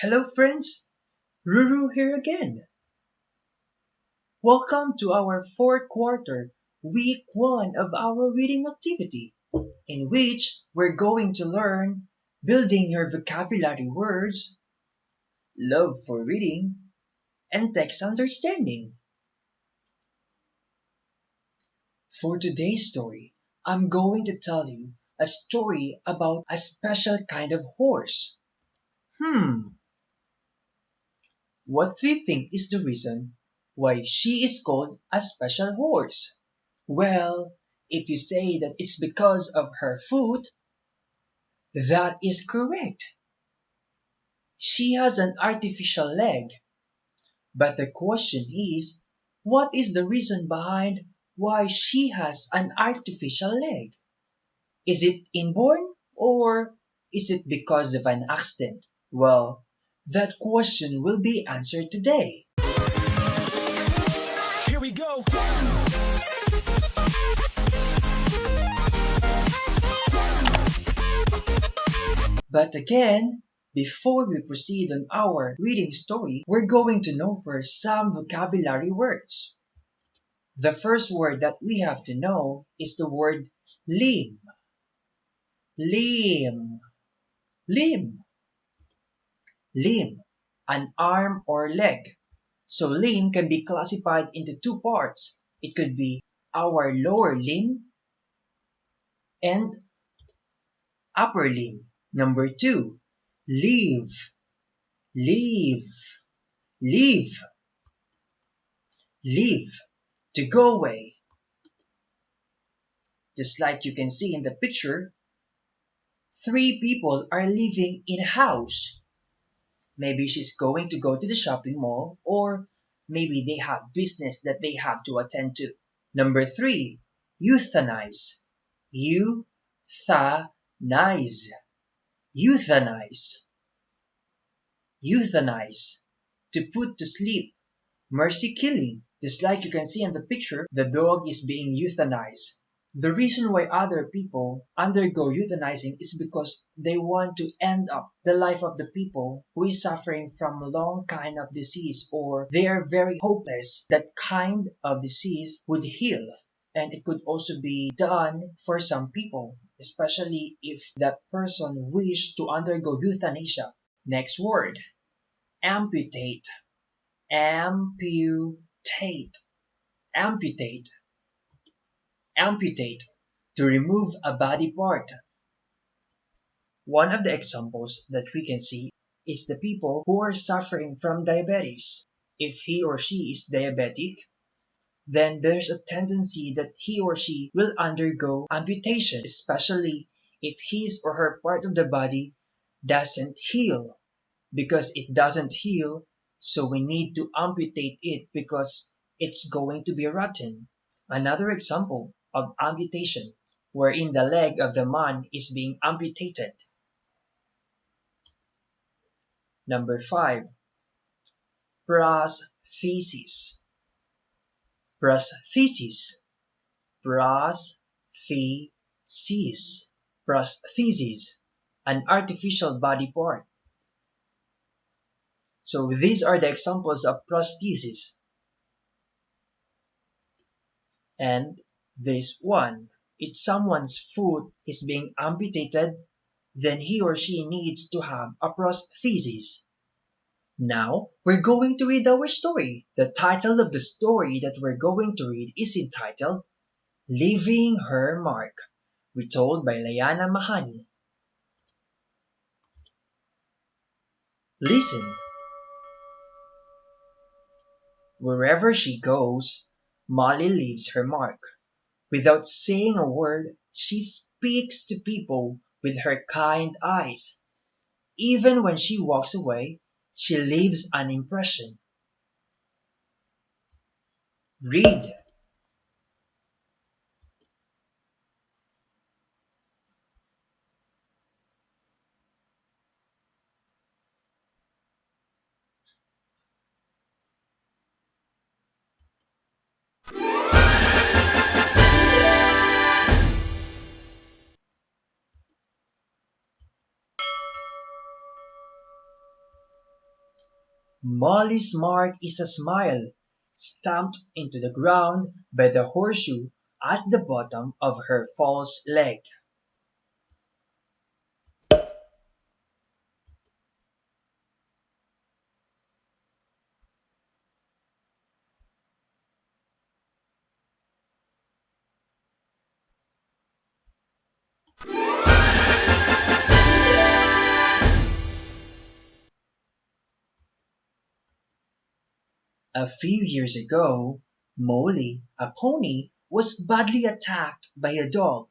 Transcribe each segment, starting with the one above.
Hello friends, Ruru here again. Welcome to our fourth quarter, week 1 of our reading activity, in which we're going to learn building your vocabulary words, love for reading, and text understanding. For today's story, I'm going to tell you a story about a special kind of horse. Hmm, what do you think is the reason why she is called a special horse? Well, if you say that it's because of her foot, that is correct. She has an artificial leg. But the question is, what is the reason behind why she has an artificial leg? Is it inborn or is it because of an accident? Well, that question will be answered today. Here we go. But again, before we proceed on our reading story, we're going to know first some vocabulary words. The first word that we have to know is the word limb. Limb. Limb. Limb. An arm or leg. So limb can be classified into two parts. It could be our lower limb and upper limb. Number 2, leave. Leave. Leave. Leave. To go away. Just like you can see in the picture, 3 people are living in a house. Maybe she's going to go to the shopping mall, or maybe they have business that they have to attend to. Number 3, euthanize. Euthanize. Euthanize. Euthanize. To put to sleep. Mercy killing. Just like you can see in the picture, the dog is being euthanized. The reason why other people undergo euthanizing is because they want to end up the life of the people who is suffering from a long kind of disease, or they are very hopeless that kind of disease would heal. And it could also be done for some people, especially if that person wished to undergo euthanasia. Next word, amputate. Amputate. Amputate. Amputate. To remove a body part. One of the examples that we can see is the people who are suffering from diabetes. If he or she is diabetic, then there's a tendency that he or she will undergo amputation, especially if his or her part of the body doesn't heal. Because it doesn't heal, so we need to amputate it because it's going to be rotten. Another example of amputation, wherein the leg of the man is being amputated. Number 5, prosthesis. Prosthesis. Prosthesis. Prosthesis. An artificial body part. So these are the examples of prosthesis. And this one, if someone's foot is being amputated, then he or she needs to have a prosthesis. Now, we're going to read our story. The title of the story that we're going to read is entitled Leaving Her Mark, retold by Mahoney. Listen. Wherever she goes, Molly leaves her mark. Without saying a word, she speaks to people with her kind eyes. Even when she walks away, she leaves an impression. Read. Molly's mark is a smile, stamped into the ground by the horseshoe at the bottom of her false leg. A few years ago, Molly, a pony, was badly attacked by a dog.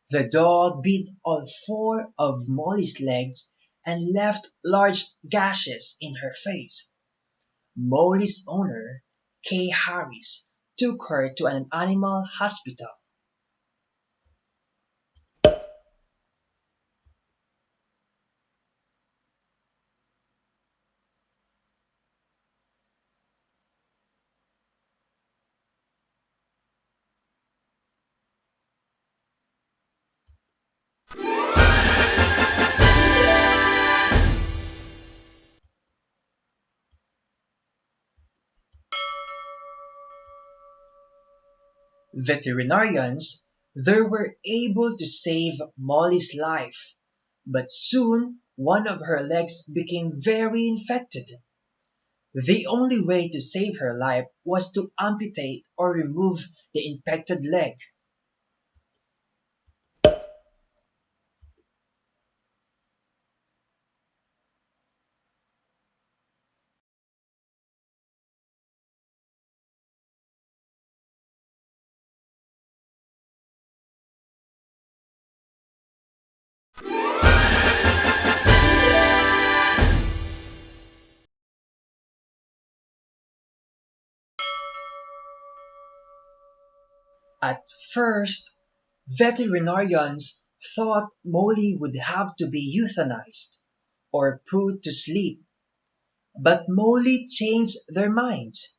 The dog bit all four of Molly's legs and left large gashes in her face. Molly's owner, Kay Harris, took her to an animal hospital. Veterinarians there were able to save Molly's life, but soon one of her legs became very infected. The only way to save her life was to amputate or remove the infected leg. At first, veterinarians thought Molly would have to be euthanized or put to sleep, but Molly changed their minds.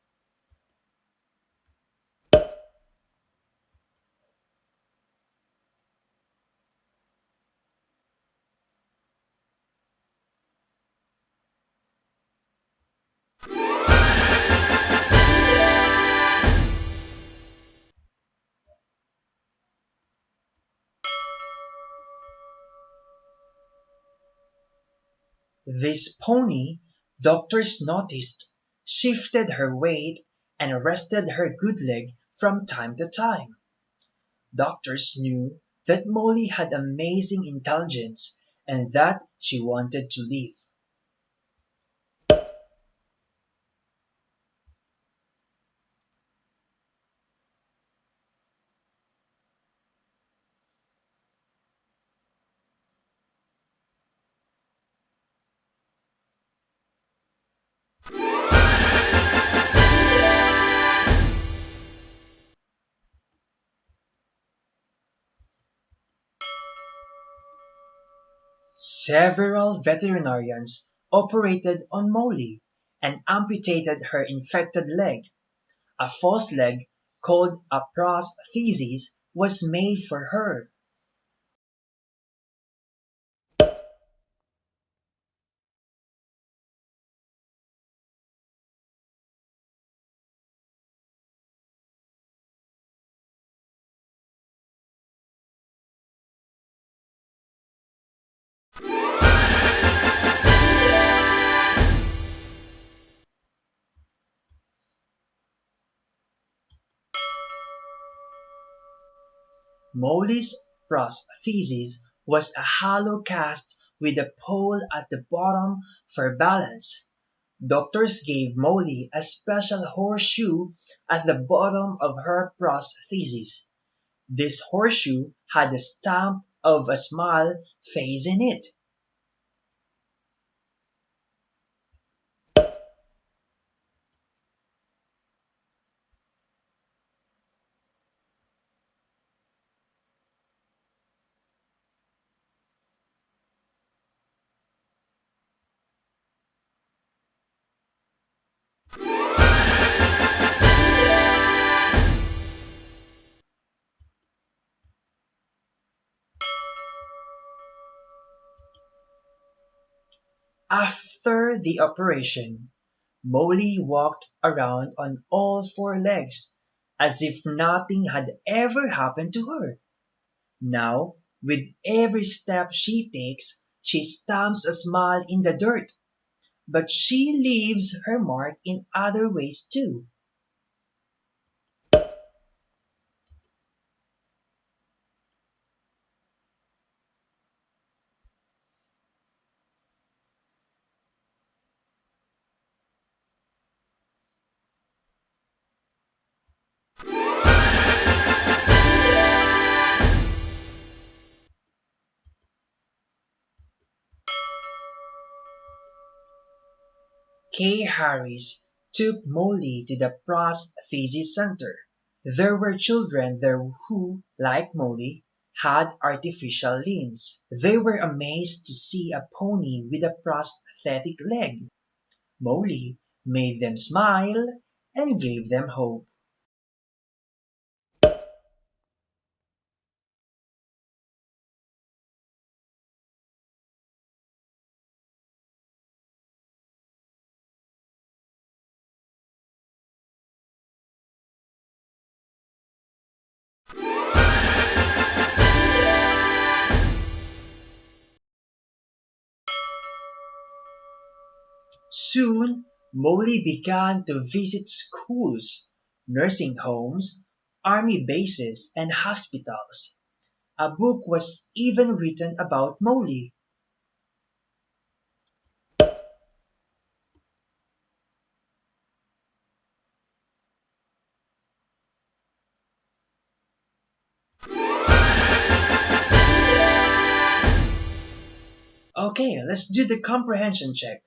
This pony, doctors noticed, shifted her weight and rested her good leg from time to time. Doctors knew that Molly had amazing intelligence and that she wanted to live. Several veterinarians operated on Molly and amputated her infected leg. A false leg called a prosthesis was made for her. Molly's prosthesis was a hollow cast with a pole at the bottom for balance. Doctors gave Molly a special horseshoe at the bottom of her prosthesis. This horseshoe had the stamp of a smile face in it. After the operation, Molly walked around on all four legs, as if nothing had ever happened to her. Now, with every step she takes, she stamps a smile in the dirt, but she leaves her mark in other ways too. Kay Harris took Molly to the prosthesis center. There were children there who, like Molly, had artificial limbs. They were amazed to see a pony with a prosthetic leg. Molly made them smile and gave them hope. Soon, Molly began to visit schools, nursing homes, army bases, and hospitals. A book was even written about Molly. Okay, let's do the comprehension check.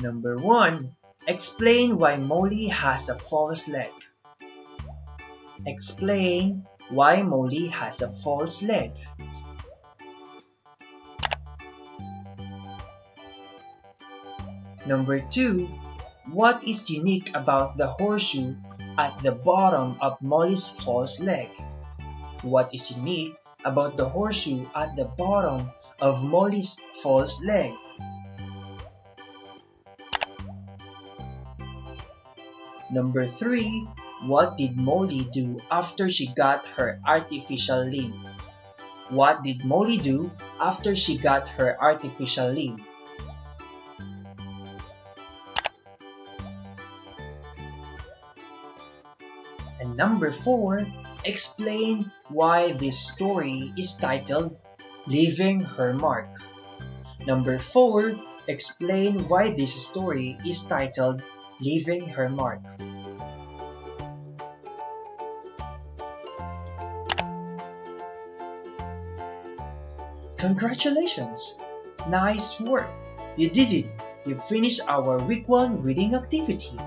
Number 1. Explain why Molly has a false leg. Explain why Molly has a false leg. Number 2. What is unique about the horseshoe at the bottom of Molly's false leg? What is unique about the horseshoe at the bottom of Molly's false leg? Number 3. What did Molly do after she got her artificial limb? What did Molly do after she got her artificial limb? And number 4. Explain why this story is titled Leaving Her Mark. Number 4. Explain why this story is titled Leaving Her Mark. Congratulations! Nice work! You did it! You finished our week 1 reading activity.